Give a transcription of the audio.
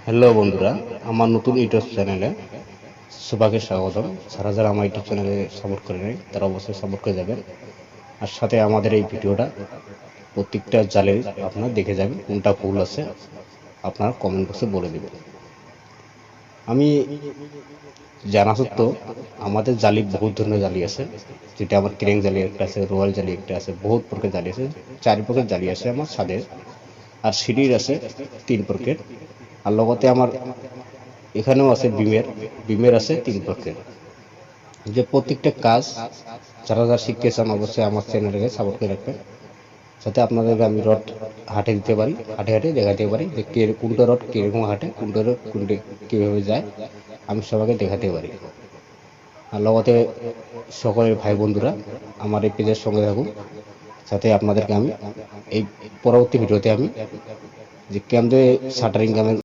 Hello বন্ধুরা, আমার নতুন ইউটিউব চ্যানেলে সবাইকে স্বাগতম। যারা আমার ইউটিউব চ্যানেলে সাপোর্ট করে নেয় তারা অবশ্যই সাপোর্ট করে যাবেন। আর সাথে আমাদের এই ভিডিওটা প্রত্যেকটা জালের আপনারা দেখে যাবেন, কোনটা ভুল আছে আপনারা কমেন্ট বক্সে বলে দেবেন। আমি জানা সত্ত্বেও আমাদের জালি বহুত ধরনের জালি আছে, যেটা আমার ক্রেং জালি একটা আছে, রয়্যাল জালি একটা আছে, বহুত প্রকার জালি আছে। 4 প্রকার জালি আছে আমার ছাদের, আর সিঁড়ির আছে 3 প্রকার। আর লগতে আমার এখানেও আছে বিমের আছে 3 প্রকার। যে প্রত্যেকটা কাজ যারা শিখতে চান অবশ্যই আমার চ্যানেলকে সাপোর্ট করে রাখবেন, যাতে আপনাদেরকে আমি রড হাটে দিতে পারি, হাটে দেখাতে পারি যে কোনটা রড কীরকম হাটে, কোনটা রড কোনটা কীভাবে যায়, আমি সবাইকে দেখাতে পারি। আর লগতে সকলের ভাই বন্ধুরা আমার এই পেজের সঙ্গে থাকুন, যাতে আপনাদেরকে আমি এই পরবর্তী ভিডিওতে আমি যে কেমন শাটারিং কামের